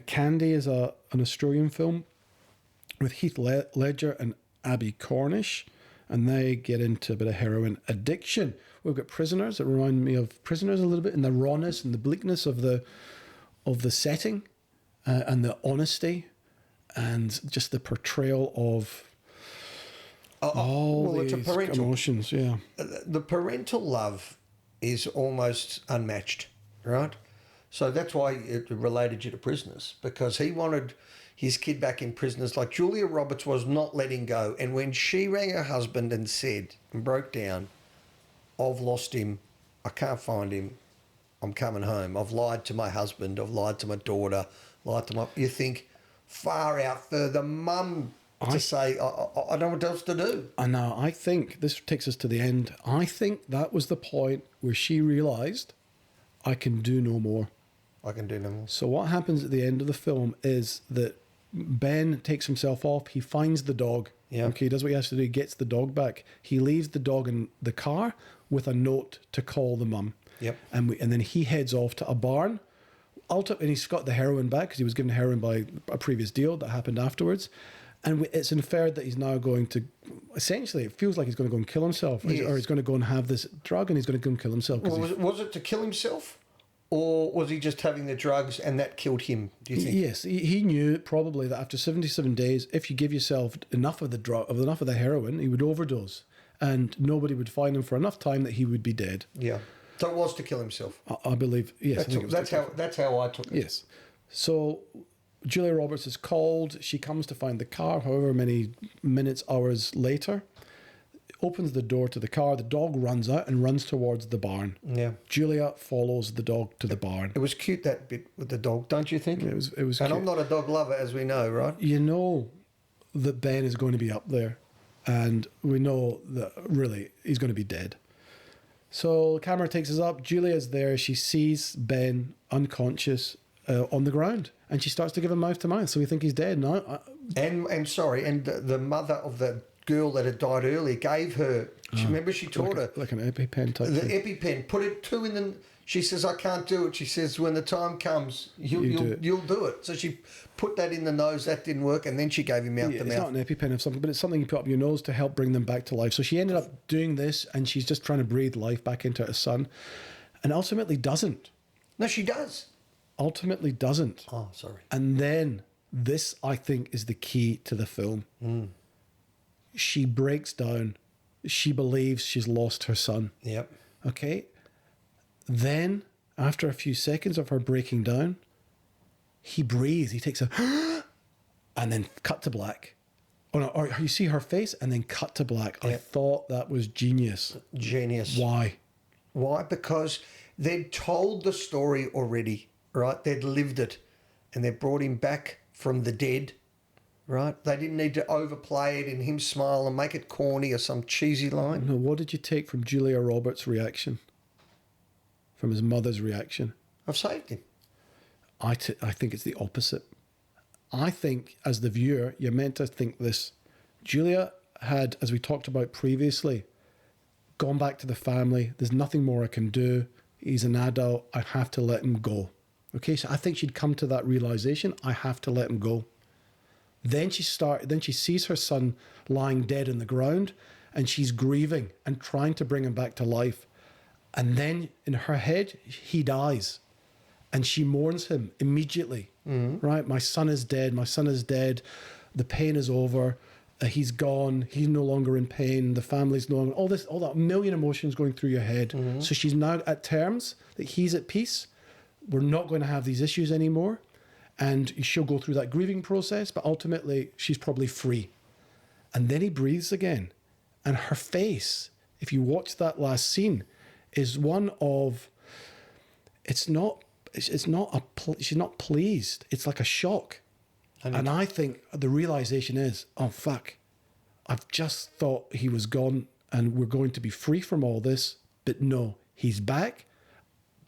Speaker 1: Candy is an Australian film with Heath Ledger and Abby Cornish, and they get into a bit of heroin addiction. We've got Prisoners that remind me of Prisoners a little bit in the rawness and the bleakness of the setting and the honesty and just the portrayal of all these emotions. Yeah,
Speaker 2: the parental love is almost unmatched, right? So that's why it related you to Prisoners, because he wanted his kid back in Prisoners. Like Julia Roberts was not letting go, and when she rang her husband and said and broke down, "I've lost him, I can't find him, I'm coming home. I've lied to my husband, I've lied to my daughter, lied to my..." You think far out for the mum to say, I don't know what else to do.
Speaker 1: I know. I think this takes us to the end. I think that was the point where she realised, I can do no more.
Speaker 2: I can do no more.
Speaker 1: So what happens at the end of the film is that Ben takes himself off. He finds the dog.
Speaker 2: Yeah.
Speaker 1: Okay, he does what he has to do. He gets the dog back. He leaves the dog in the car with a note to call the mum.
Speaker 2: Yep.
Speaker 1: And then he heads off to a barn. And he's got the heroin back because he was given heroin by a previous deal that happened afterwards. And it's inferred that he's now going to, essentially, it feels like he's going to go and kill himself.
Speaker 2: Yes.
Speaker 1: Or he's going to go and have this drug and he's going to go and kill himself.
Speaker 2: Was it to kill himself? Or was he just having the drugs and that killed him, do you think?
Speaker 1: Yes, he knew probably that after 77 days, if you give yourself enough of the heroin, he would overdose. And nobody would find him for enough time that he would be dead.
Speaker 2: Yeah. So it was to kill himself.
Speaker 1: I believe, yes.
Speaker 2: That's how I took it.
Speaker 1: Yes. So Julia Roberts is called. She comes to find the car, however many minutes, hours later. Opens the door to the car. The dog runs out and runs towards the barn.
Speaker 2: Yeah.
Speaker 1: Julia follows the dog to the barn.
Speaker 2: It was cute, that bit with the dog, don't you think?
Speaker 1: It was
Speaker 2: and
Speaker 1: cute.
Speaker 2: I'm not a dog lover, as we know, right?
Speaker 1: You know that Ben is going to be up there, and we know that really he's going to be dead. So the camera takes us up. Julia's there. She sees Ben unconscious on the ground, and she starts to give him mouth to mouth. So we think he's dead now.
Speaker 2: And the mother of the girl that had died earlier gave her. Remember, she taught her
Speaker 1: like an EpiPen type.
Speaker 2: The
Speaker 1: thing.
Speaker 2: EpiPen. Put it 2 in the. She says, "I can't do it." She says, "When the time comes, you'll do it." So she put that in the nose. That didn't work, and then she gave him out the mouth.
Speaker 1: It's not an EpiPen of something, but it's something you put up your nose to help bring them back to life. So she ended up doing this, and she's just trying to breathe life back into her son, and ultimately doesn't.
Speaker 2: No, she does.
Speaker 1: Ultimately doesn't.
Speaker 2: Oh, sorry.
Speaker 1: And then this, I think, is the key to the film. She breaks down. She believes she's lost her son.
Speaker 2: Yep.
Speaker 1: Okay. Then, after a few seconds of her breaking down, he breathes. He takes a and then cut to black. Oh no, or you see her face and then cut to black. Yep. I thought that was genius.
Speaker 2: Genius.
Speaker 1: Why?
Speaker 2: Why? Because they'd told the story already, right? They'd lived it, and they brought him back from the dead, right? They didn't need to overplay it and him smile and make it corny or some cheesy line.
Speaker 1: No, what did you take from Julia Roberts' reaction? From his mother's reaction?
Speaker 2: I've saved him.
Speaker 1: I think it's the opposite. I think, as the viewer, you're meant to think this. Julia had, as we talked about previously, gone back to the family. There's nothing more I can do. He's an adult. I have to let him go. Okay, so I think she'd come to that realization. I have to let him go. Then she sees her son lying dead on the ground, and she's grieving and trying to bring him back to life. And then in her head, he dies. And she mourns him immediately. Mm-hmm. Right? My son is dead. My son is dead. The pain is over. He's gone. He's no longer in pain. The family's no longer... All that million emotions going through your head. Mm-hmm. So she's now at terms that he's at peace. We're not going to have these issues anymore. And she'll go through that grieving process, but ultimately she's probably free. And then he breathes again. And her face, if you watch that last scene, is one of, she's not pleased. It's like a shock. And I think the realization is, oh, fuck, I've just thought he was gone and we're going to be free from all this. But no, he's back.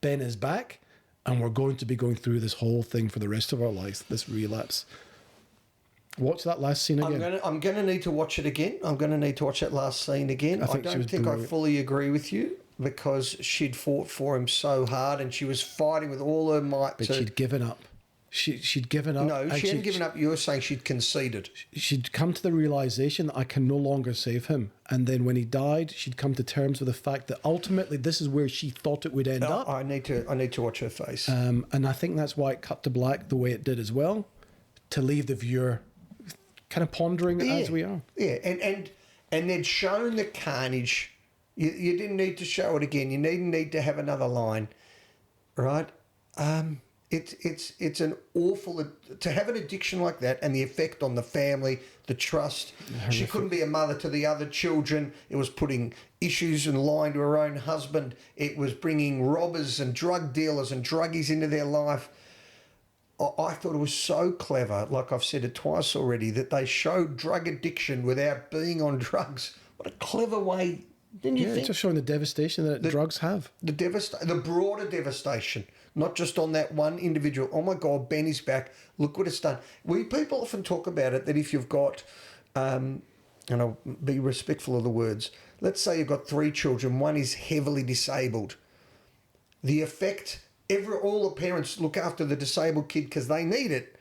Speaker 1: Ben is back. And we're going to be going through this whole thing for the rest of our lives, this relapse. Watch that last scene again.
Speaker 2: I'm going to need to watch it again. I'm going to need to watch that last scene again. I don't think I fully agree with you, because she'd fought for him so hard and she was fighting with all her might.
Speaker 1: But she'd given up. She'd given up.
Speaker 2: No, she hadn't given up. You were saying she'd conceded.
Speaker 1: She'd come to the realization that I can no longer save him. And then when he died, she'd come to terms with the fact that ultimately this is where she thought it would end up.
Speaker 2: I need to watch her face.
Speaker 1: And I think that's why it cut to black the way it did as well, to leave the viewer kind of pondering as we are.
Speaker 2: Yeah, and they'd shown the carnage. You didn't need to show it again. You didn't need to have another line, right? It's an awful, to have an addiction like that and the effect on the family, the trust. She couldn't be a mother to the other children. It was putting issues and lying to her own husband. It was bringing robbers and drug dealers and druggies into their life. I thought it was so clever, like I've said it twice already, that they showed drug addiction without being on drugs. What a clever way, didn't you think?
Speaker 1: It's just showing the devastation that drugs have.
Speaker 2: The broader devastation, not just on that one individual. Oh my God, Ben is back. Look what it's done. People often talk about it, that if you've got, and I'll be respectful of the words, let's say you've got 3 children, one is heavily disabled. The effect, all the parents look after the disabled kid because they need it.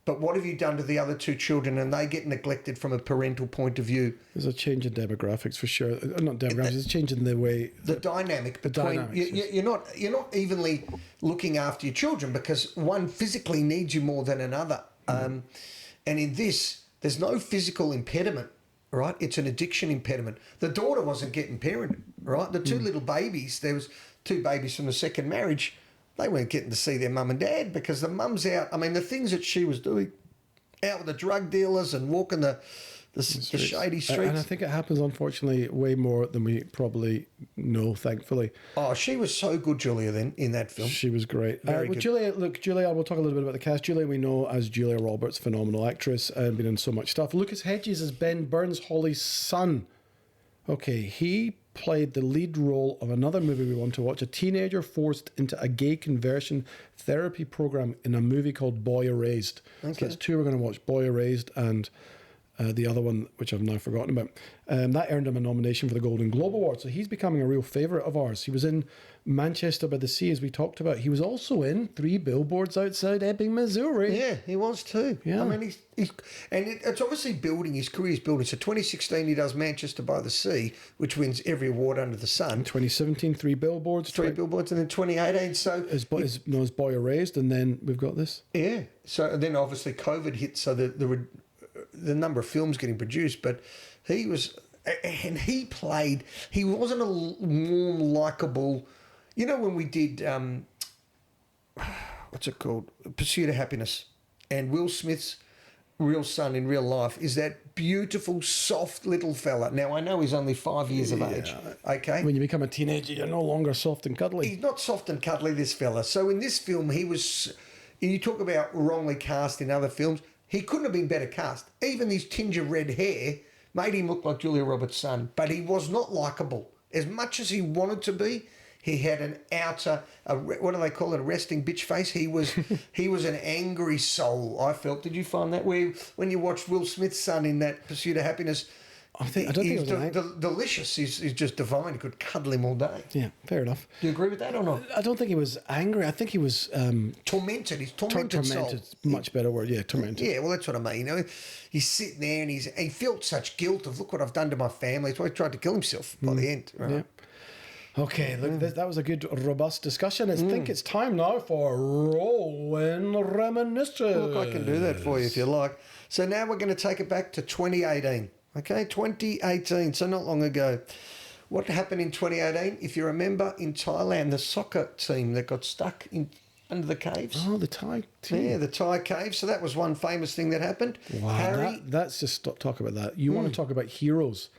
Speaker 2: But what have you done to the other 2 children, and they get neglected from a parental point of view?
Speaker 1: There's a change in demographics for sure. Not demographics. There's a change in the way
Speaker 2: the dynamic between you're not evenly looking after your children, because one physically needs you more than another. And in this, there's no physical impediment, right? It's an addiction impediment. The daughter wasn't getting parented, right? The 2 little babies. There was 2 babies from the second marriage. They weren't getting to see their mum and dad because the mum's out. I mean, the things that she was doing, out with the drug dealers and walking the shady streets.
Speaker 1: And I think it happens, unfortunately, way more than we probably know, thankfully.
Speaker 2: Oh, she was so good, Julia, then, in that film.
Speaker 1: She was great.
Speaker 2: Very good.
Speaker 1: Julia, we'll talk a little bit about the cast. Julia, we know as Julia Roberts, phenomenal actress, and been in so much stuff. Lucas Hedges as Ben Burns, Holly's son. Okay, he played the lead role of another movie we want to watch, a teenager forced into a gay conversion therapy program in a movie called Boy Erased. Okay. So that's 2 we're going to watch, Boy Erased and the other one, which I've now forgotten about. That earned him a nomination for the Golden Globe Award, so he's becoming a real favourite of ours. He was in Manchester by the Sea, as we talked about. He was also in 3 Billboards Outside Ebbing, Missouri.
Speaker 2: Yeah, he was too. Yeah. I mean, it's obviously building, his career's building. So 2016, he does Manchester by the Sea, which wins every award under the sun.
Speaker 1: 2017, 3 Billboards.
Speaker 2: 3 Billboards, and then 2018, so...
Speaker 1: His Boy Erased, and then we've got this.
Speaker 2: Yeah, so then obviously COVID hit, so the number of films getting produced, but he was... And he wasn't a warm, likeable... You know, when we did, what's it called? Pursuit of Happiness. And Will Smith's real son in real life is that beautiful, soft little fella. Now, I know he's only 5 years of age, okay?
Speaker 1: When you become a teenager, you're no longer soft and cuddly.
Speaker 2: He's not soft and cuddly, this fella. So in this film, he was... You talk about wrongly cast in other films. He couldn't have been better cast. Even his tinge of red hair made him look like Julia Roberts' son. But he was not likeable. As much as he wanted to be... He had an outer, what do they call it, a resting bitch face? He was an angry soul, I felt. Did you find that? When you watched Will Smith's son in that Pursuit of Happiness,
Speaker 1: I don't think it was
Speaker 2: delicious. He's just divine. You could cuddle him all day.
Speaker 1: Yeah, fair enough.
Speaker 2: Do you agree with that or not?
Speaker 1: I don't think he was angry. I think he was...
Speaker 2: tormented. He's tormented soul.
Speaker 1: Much better word. Yeah, tormented.
Speaker 2: Yeah, well, that's what I mean. You know, he's sitting there and he felt such guilt of, look what I've done to my family. That's why he tried to kill himself by the end. Right?
Speaker 1: Yeah. Okay, look, that was a good, robust discussion. I think it's time now for Rolling Reminiscence.
Speaker 2: Look, I can do that for you if you like. So now we're going to take it back to 2018. Okay, 2018, so not long ago. What happened in 2018? If you remember, in Thailand, the soccer team that got stuck under the caves.
Speaker 1: Oh, the Thai team.
Speaker 2: Yeah, the Thai caves. So that was one famous thing that happened.
Speaker 1: Wow, let's just talk about that. You want to talk about heroes.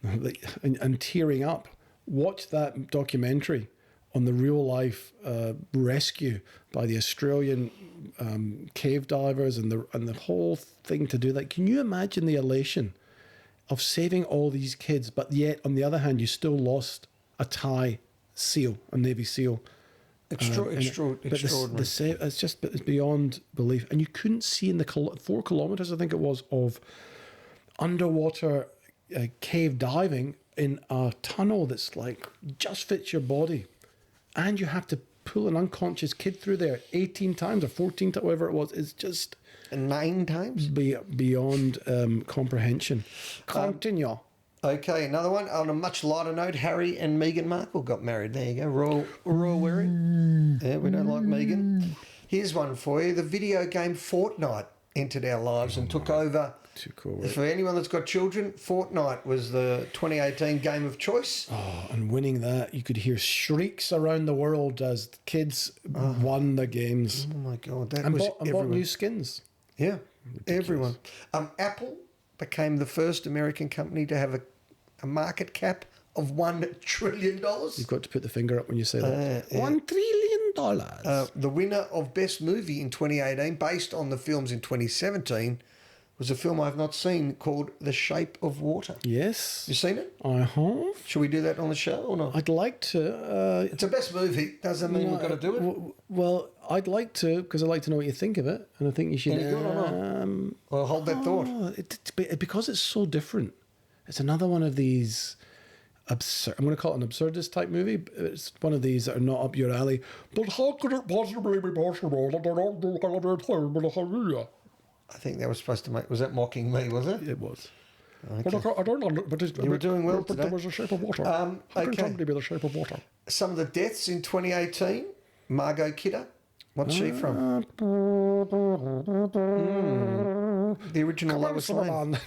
Speaker 1: and tearing up. Watch that documentary on the real life rescue by the Australian cave divers and the whole thing to do that. Can you imagine the elation of saving all these kids, but yet on the other hand, you still lost a Thai SEAL, a Navy SEAL.
Speaker 2: Extraordinary.
Speaker 1: It's beyond belief. And you couldn't see in the 4 kilometers, I think it was, of underwater cave diving in a tunnel that's like just fits your body. And you have to pull an unconscious kid through there 18 times or 14 times, whatever it was. It's just...
Speaker 2: 9 times?
Speaker 1: Beyond comprehension. Continue.
Speaker 2: Okay, another one. On a much lighter note, Harry and Meghan Markle got married. There you go. Royal wearing. Yeah, we don't like Meghan. Here's one for you. The video game Fortnite entered our lives and took over.
Speaker 1: Too cool.
Speaker 2: For anyone that's got children, Fortnite was the 2018 game of choice.
Speaker 1: Oh, and winning that, you could hear shrieks around the world as kids won the games.
Speaker 2: Oh my God, that
Speaker 1: and
Speaker 2: was
Speaker 1: bought new skins.
Speaker 2: Yeah, everyone. Apple became the first American company to have a market cap of $1 trillion.
Speaker 1: You've got to put the finger up when you say that. $1 trillion.
Speaker 2: The winner of Best Movie in 2018, based on the films in 2017, was a film I've not seen called The Shape of Water.
Speaker 1: Yes.
Speaker 2: You seen it?
Speaker 1: I have.
Speaker 2: Should we do that on the show or not?
Speaker 1: I'd like to.
Speaker 2: It's a best movie. Doesn't mean we've got to do it.
Speaker 1: Well, I'd like to, because I'd like to know what you think of it. And I think you should...
Speaker 2: Any good or not? Well, hold that thought.
Speaker 1: Because it's so different. It's another one of these... I'm going to call it an absurdist type movie. It's one of these that are not up your alley. But how could it possibly be possible that I don't do hallelujah?
Speaker 2: I think that was supposed to make... Was that mocking me, was it?
Speaker 1: It was.
Speaker 2: Okay.
Speaker 1: But I don't... But
Speaker 2: you were doing well
Speaker 1: but
Speaker 2: today.
Speaker 1: there was a shape of water. How can somebody be the shape of water?
Speaker 2: Some of the deaths in 2018. Margot Kidder. What's she from? The original Lois Lane.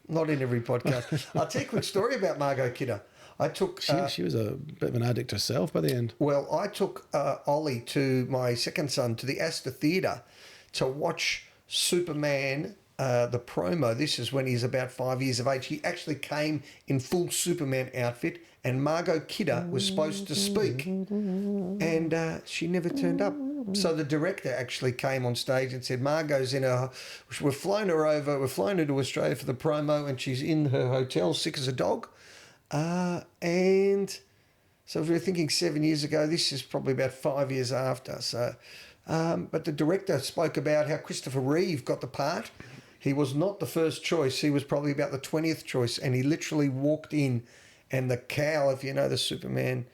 Speaker 2: Not in every podcast. I'll tell you a quick story about Margot Kidder. I took...
Speaker 1: She was a bit of an addict herself by the end.
Speaker 2: Well, I took Ollie, to my second son, to the Astor Theatre to watch Superman, the promo. This is when he's about 5 years of age. He actually came in full Superman outfit, and Margot Kidder was supposed to speak, and she never turned up. So the director actually came on stage and said, Margot's in her... We've flown her to Australia for the promo, and she's in her hotel, sick as a dog. And so if we're thinking 7 years ago, this is probably about 5 years after. So, but the director spoke about how Christopher Reeve got the part. He was not the first choice. He was probably about the 20th choice, and he literally walked in, and the cowl, if you know the Superman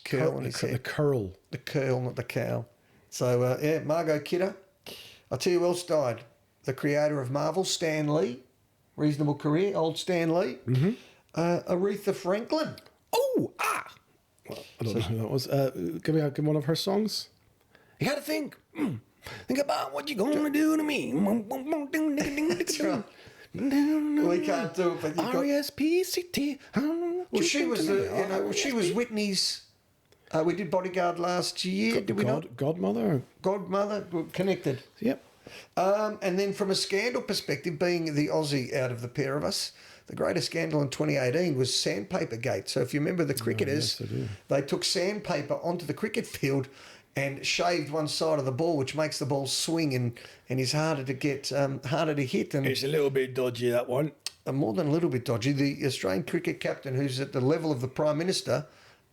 Speaker 2: curl on his head.
Speaker 1: The curl.
Speaker 2: The curl, not the cowl. So, yeah, Margot Kidder. I'll tell you who else died. The creator of Marvel, Stan Lee. Reasonable career, old Stan Lee.
Speaker 1: Mm-hmm.
Speaker 2: Aretha Franklin.
Speaker 1: Well, I don't know who that was. Give me one of her songs. You got to think. Think about what you're going to do to me.
Speaker 2: That's right. We can't do it, but you got...
Speaker 1: R-E-S-P-C-T.
Speaker 2: Well, she was she was Whitney's... we did Bodyguard last year, did we not?
Speaker 1: Godmother?
Speaker 2: Godmother, connected.
Speaker 1: Yep.
Speaker 2: And then from a scandal perspective, being the Aussie out of the pair of us, the greatest scandal in 2018 was Sandpaper Gate. So if you remember the cricketers, they took sandpaper onto the cricket field and shaved one side of the ball, which makes the ball swing and is harder to get, harder to hit. And
Speaker 1: it's a little bit dodgy, that one.
Speaker 2: More than a little bit dodgy. The Australian cricket captain, who's at the level of the Prime Minister,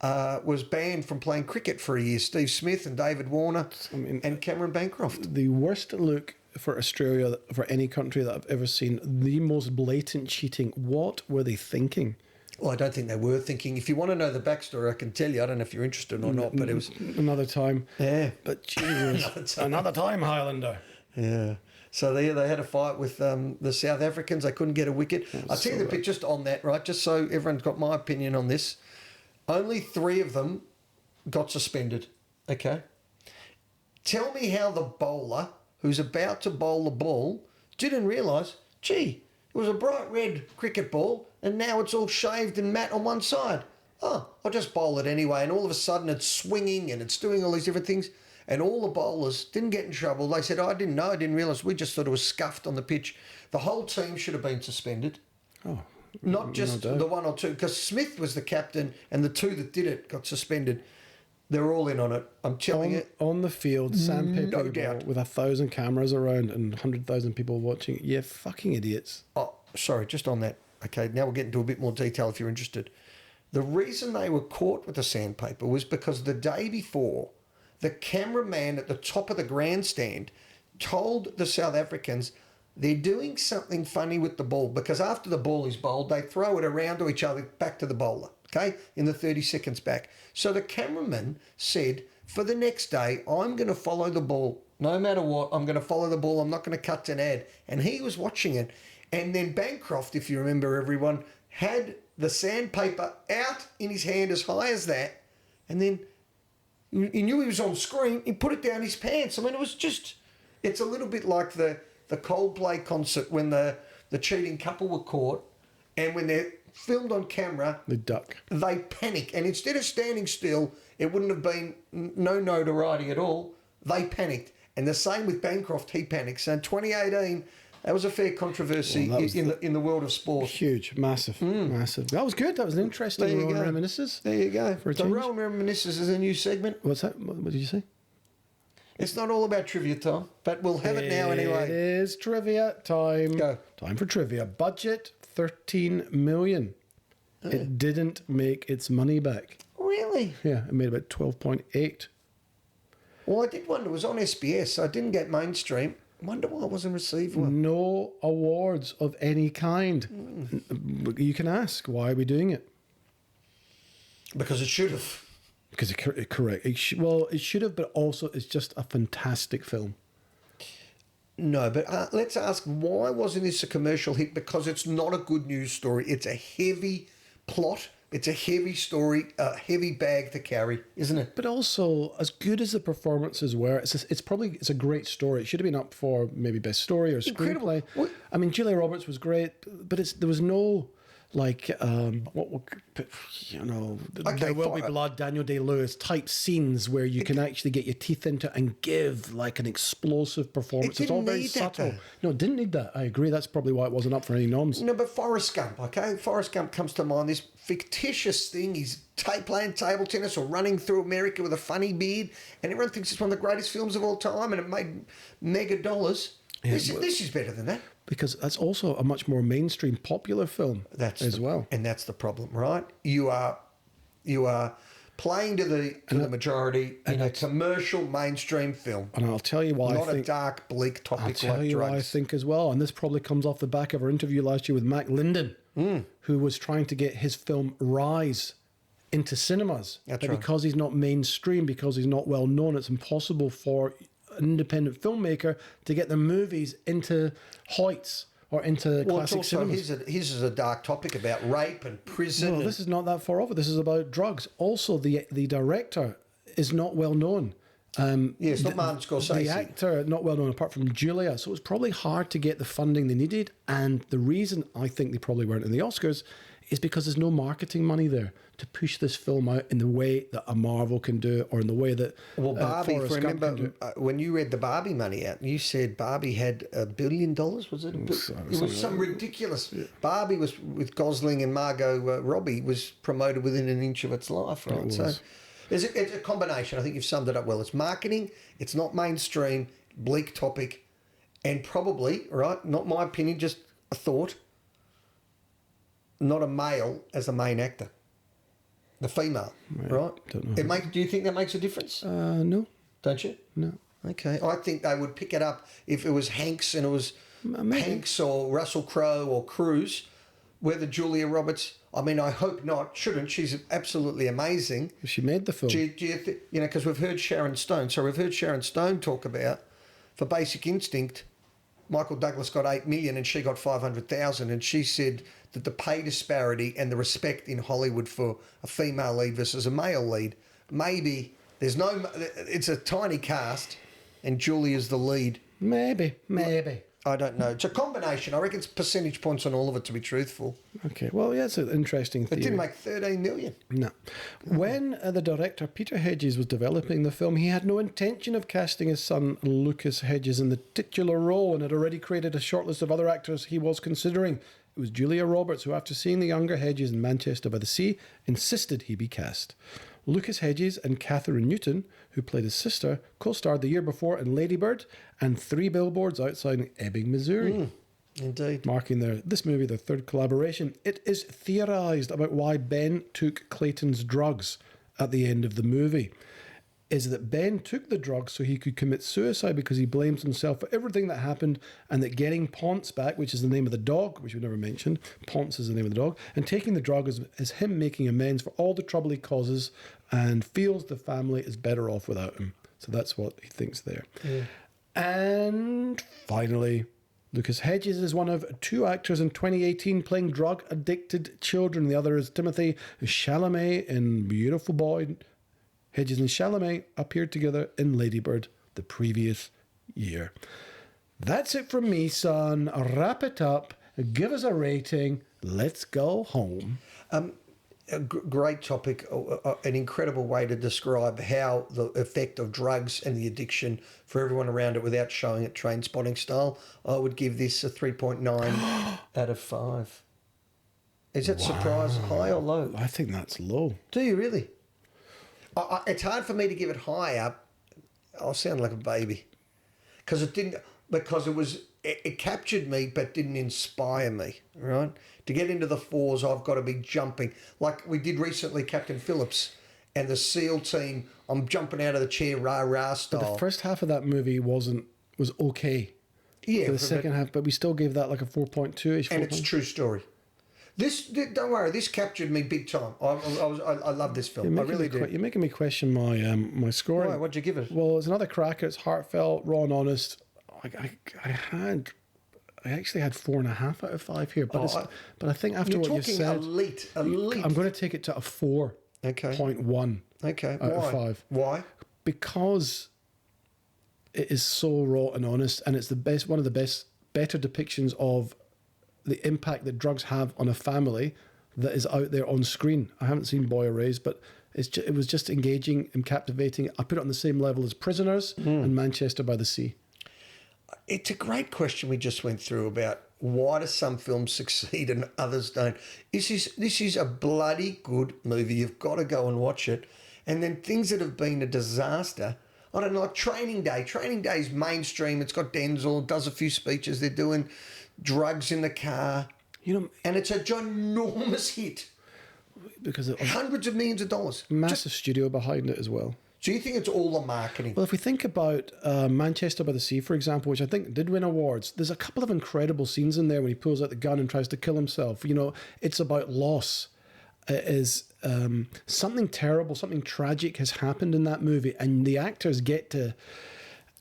Speaker 2: was banned from playing cricket for a year. Steve Smith and David Warner and Cameron Bancroft.
Speaker 1: The worst look for Australia, for any country that I've ever seen, the most blatant cheating. What were they thinking?
Speaker 2: Well, I don't think they were thinking. If you want to know the backstory, I can tell you. I don't know if you're interested or not, but it was...
Speaker 1: Another time.
Speaker 2: Yeah.
Speaker 1: But Jesus, another time, Highlander.
Speaker 2: Yeah. So they had a fight with the South Africans. They couldn't get a wicket. I'll tell you the bit just on that, right? Just so everyone's got my opinion on this. Only 3 of them got suspended, okay? Tell me how the bowler, who's about to bowl the ball, didn't realise, gee, it was a bright red cricket ball and now it's all shaved and matte on one side. Oh, I'll just bowl it anyway. And all of a sudden it's swinging and it's doing all these different things. And all the bowlers didn't get in trouble. They said, I didn't know, I didn't realise. We just thought it was scuffed on the pitch. The whole team should have been suspended.
Speaker 1: Oh,
Speaker 2: Not just the one or two, because Smith was the captain and the two that did it got suspended. They're all in on it. I'm telling you.
Speaker 1: On the field, sandpaper
Speaker 2: No doubt.
Speaker 1: with 1,000 cameras around and 100,000 people watching. Yeah, fucking idiots.
Speaker 2: Oh, sorry, just on that. Okay, now we'll get into a bit more detail if you're interested. The reason they were caught with the sandpaper was because the day before, the cameraman at the top of the grandstand told the South Africans they're doing something funny with the ball, because after the ball is bowled, they throw it around to each other back to the bowler, okay, in the 30 seconds back. So the cameraman said, for the next day, I'm going to follow the ball. No matter what, I'm going to follow the ball. I'm not going to cut an ad. And he was watching it. And then Bancroft, if you remember everyone, had the sandpaper out in his hand as high as that. And then he knew he was on screen. He put it down his pants. I mean, it was just, it's a little bit like the Coldplay concert when the cheating couple were caught, and when they're filmed on camera,
Speaker 1: they duck. They
Speaker 2: panic. And instead of standing still, it wouldn't have been no notoriety at all. They panicked. And the same with Bancroft, he panicked. So in 2018, that was a fair controversy in the world of sport.
Speaker 1: Huge, massive. That was good. That was an interesting Rowan Reminiscences.
Speaker 2: There you go. So Rowan Reminiscences is a new segment.
Speaker 1: What's that? What did you say?
Speaker 2: It's not all about trivia time, but we'll have it now anyway.
Speaker 1: It is trivia time.
Speaker 2: Go.
Speaker 1: Time for trivia. Budget 13 million. It didn't make its money back.
Speaker 2: Really?
Speaker 1: Yeah, it made about 12.8.
Speaker 2: Well, I did wonder. It was on SBS, so I didn't get mainstream. I wonder why it wasn't received one.
Speaker 1: No awards of any kind. You can ask, why are we doing it?
Speaker 2: Because it should have.
Speaker 1: Because correct. It should have, but also it's just a fantastic film.
Speaker 2: No, but let's ask, why wasn't this a commercial hit? Because it's not a good news story. It's a heavy plot. It's a heavy story, a heavy bag to carry, isn't it?
Speaker 1: But also, as good as the performances were, it's a great story. It should have been up for maybe best story or screenplay. I mean, Julia Roberts was great, but there was no like there will be blood, Daniel Day-Lewis type scenes where you can actually get your teeth into and give like an explosive performance. It's all very subtle. No, it didn't need that. I agree. That's probably why it wasn't up for any noms.
Speaker 2: No, but Forrest Gump, okay? Forrest Gump comes to mind. This fictitious thing. He's playing table tennis or running through America with a funny beard, and everyone thinks it's one of the greatest films of all time, and it made mega dollars. Yeah, this is better than that.
Speaker 1: Because that's also a much more mainstream, popular film well.
Speaker 2: And that's the problem, right? You are playing to the majority in a commercial mainstream film.
Speaker 1: And I'll tell you why.
Speaker 2: Not a dark, bleak topic like drugs.
Speaker 1: I'll tell you why I think as well. And this probably comes off the back of our interview last year with Mac Linden, who was trying to get his film Rise into cinemas.
Speaker 2: That's right.
Speaker 1: Because he's not mainstream, because he's not well known, it's impossible for an independent filmmaker to get their movies into Hoyts or into classic cinemas.
Speaker 2: His is a dark topic about rape and prison.
Speaker 1: No, this is not that far off. This is about drugs. Also, the director is not well known.
Speaker 2: It's not Martin Scorsese.
Speaker 1: The actor, not well known apart from Julia. So it was probably hard to get the funding they needed. And the reason I think they probably weren't in the Oscars is because there's no marketing money there to push this film out in the way that a Marvel can do, or in the way that
Speaker 2: Barbie.
Speaker 1: Remember
Speaker 2: when you read the Barbie money out, you said Barbie had $1 billion. Was it? It was some ridiculous. Yeah. Barbie was with Gosling and Margot Robbie was promoted within an inch of its life, right? So it's a combination. I think you've summed it up well. It's marketing. It's not mainstream, bleak topic, and probably not my opinion, just a thought. Not a male as the main actor. The female, right?
Speaker 1: Don't know.
Speaker 2: Do you think that makes a difference?
Speaker 1: No.
Speaker 2: Don't you?
Speaker 1: No.
Speaker 2: Okay. I think they would pick it up if it was Hanks and it was Hanks or Russell Crowe or Cruise. Whether Julia Roberts, I mean, I hope not. Shouldn't. She's absolutely amazing.
Speaker 1: She made the film.
Speaker 2: Do you because we've heard Sharon Stone. So we've heard Sharon Stone talk about, for Basic Instinct, Michael Douglas got $8 million and she got $500,000, and she said that the pay disparity and the respect in Hollywood for a female lead versus a male lead, maybe it's a tiny cast and Julia's the lead.
Speaker 1: Maybe.
Speaker 2: I don't know. It's a combination. I reckon it's percentage points on all of it, to be truthful.
Speaker 1: Okay. Well, yeah, it's an interesting theory.
Speaker 2: It didn't make $13 million.
Speaker 1: No. When the director, Peter Hedges, was developing the film, he had no intention of casting his son, Lucas Hedges, in the titular role, and had already created a short list of other actors he was considering. It was Julia Roberts who, after seeing the younger Hedges in Manchester by the Sea, insisted he be cast. Lucas Hedges and Catherine Newton, who played his sister, co-starred the year before in Lady Bird and 3 Billboards Outside Ebbing, Missouri.
Speaker 2: Indeed.
Speaker 1: Marking this movie their third collaboration. It is theorised about why Ben took Clayton's drugs at the end of the movie. Is that Ben took the drugs so he could commit suicide because he blames himself for everything that happened, and that getting Ponce back, which is the name of the dog, which we never mentioned, Ponce is the name of the dog, and taking the drug is him making amends for all the trouble he causes and feels the family is better off without him. So that's what he thinks there. Yeah. And finally, Lucas Hedges is one of 2 actors in 2018 playing drug-addicted children. The other is Timothy Chalamet in Beautiful Boy. Hedges and Chalamet appeared together in Lady Bird the previous year. That's it from me, son. Wrap it up. Give us a rating. Let's go home.
Speaker 2: A great topic, an incredible way to describe how the effect of drugs and the addiction for everyone around it without showing it Trainspotting style. I would give this a 3.9 out of 5. Is that surprise high or low?
Speaker 1: I think that's low.
Speaker 2: Do you really? It's hard for me to give it higher. I'll sound like a baby. Because it captured me but didn't inspire me, right? To get into the 4s, I've got to be jumping. Like we did recently, Captain Phillips and the SEAL team, I'm jumping out of the chair, rah-rah style.
Speaker 1: But the first half of that movie was okay.
Speaker 2: Yeah.
Speaker 1: For the second half, but we still gave that like a 4.2-ish.
Speaker 2: And it's a true story. Don't worry, this captured me big time. I love this film. I really do.
Speaker 1: You're making me question my scoring.
Speaker 2: Why? What'd you give it?
Speaker 1: Well, it's another cracker. It's heartfelt, raw and honest. I actually had 4.5 out of 5 here, but I think after what you said,
Speaker 2: elite.
Speaker 1: I'm going to take it to a 4.1.
Speaker 2: Okay.
Speaker 1: Out of 5.
Speaker 2: Why?
Speaker 1: Because it is so raw and honest, and it's one of the better depictions of the impact that drugs have on a family that is out there on screen. I haven't seen Boy Erased, but it was just engaging and captivating. I put it on the same level as Prisoners and Manchester by the Sea.
Speaker 2: It's a great question we just went through about why do some films succeed and others don't. This is a bloody good movie. You've got to go and watch it. And then things that have been a disaster, I don't know, like Training Day. Training Day is mainstream. It's got Denzel, does a few speeches. They're doing drugs in the car. And it's a ginormous hit.
Speaker 1: Because of
Speaker 2: hundreds of millions of dollars.
Speaker 1: Massive studio behind it as well.
Speaker 2: So you think it's all the marketing?
Speaker 1: Well, if we think about Manchester by the Sea, for example, which I think did win awards, there's a couple of incredible scenes in there when he pulls out the gun and tries to kill himself. It's about loss. It is something terrible, something tragic has happened in that movie, and the actors get to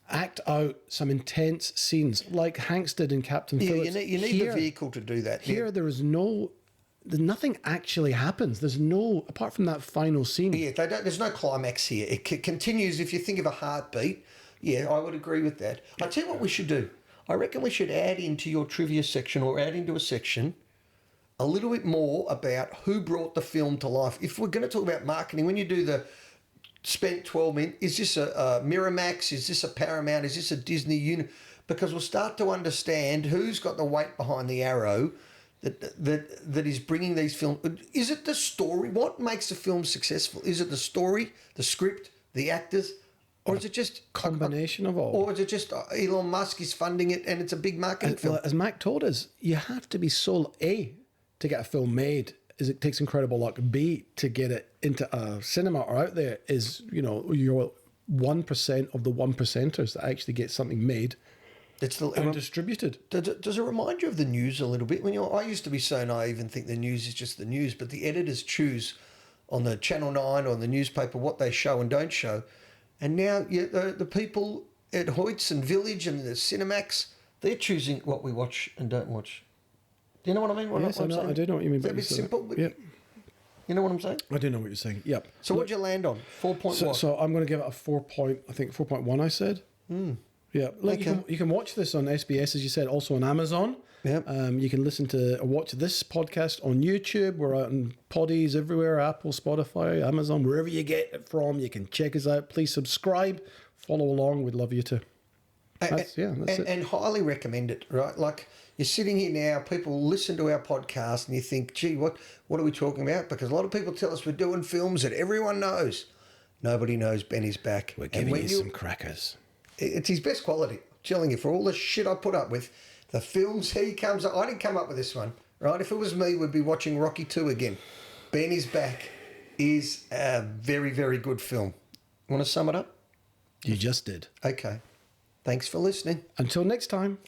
Speaker 1: act out some intense scenes like Hanks did in Captain Phillips.
Speaker 2: You need the vehicle to do that.
Speaker 1: Here, nothing actually happens. There's no, apart from that final scene.
Speaker 2: Yeah, there's no climax here. It continues. If you think of a heartbeat, yeah, I would agree with that. I tell you what we should do. I reckon we should add into your trivia section or add into a section a little bit more about who brought the film to life. If we're going to talk about marketing, when you do the spent 12 minutes, is this a Miramax? Is this a Paramount? Is this a Disney unit? Because we'll start to understand who's got the weight behind the arrow that is bringing these films. Is it the story? What makes a film successful? Is it the story, the script, the actors, or is it just
Speaker 1: combination of all?
Speaker 2: Or is it just Elon Musk is funding it and it's a big marketing film?
Speaker 1: Well, as Mac told us, you have to be soul A to get a film made. Is it takes incredible luck. B, to get it into a cinema or out there is, you're 1% of the 1%ers that actually get something made. And distributed.
Speaker 2: Does it remind you of the news a little bit? I used to be so naive and think the news is just the news, but the editors choose on the Channel 9 or on the newspaper what they show and don't show. And now the people at Hoyts and Village and the Cinemax, they're choosing what we watch and don't watch. Do you know what I mean?
Speaker 1: Yes, I do know what you mean.
Speaker 2: Is that a bit simple?
Speaker 1: Yep.
Speaker 2: You know what I'm saying?
Speaker 1: I do know what you're saying. Yep.
Speaker 2: So what'd you land on? 4.1?
Speaker 1: So I'm going to give it a 4.1 I said. Yeah, you can watch this on SBS, as you said, also on Amazon.
Speaker 2: Yeah.
Speaker 1: You can watch this podcast on YouTube. We're out in poddies everywhere, Apple, Spotify, Amazon, wherever you get it from. You can check us out. Please subscribe, follow along. We'd love you to. That's it.
Speaker 2: And highly recommend it, right? Like, you're sitting here now, people listen to our podcast and you think, gee, what are we talking about? Because a lot of people tell us we're doing films that everyone knows. Nobody knows Benny's back.
Speaker 1: We're giving you some crackers.
Speaker 2: It's his best quality. I'm telling you, for all the shit I put up with, the films he comes up... I didn't come up with this one, right? If it was me, we'd be watching Rocky 2 again. Benny's Back is a very, very good film. Want to sum it up?
Speaker 1: You just did.
Speaker 2: Okay. Thanks for listening.
Speaker 1: Until next time.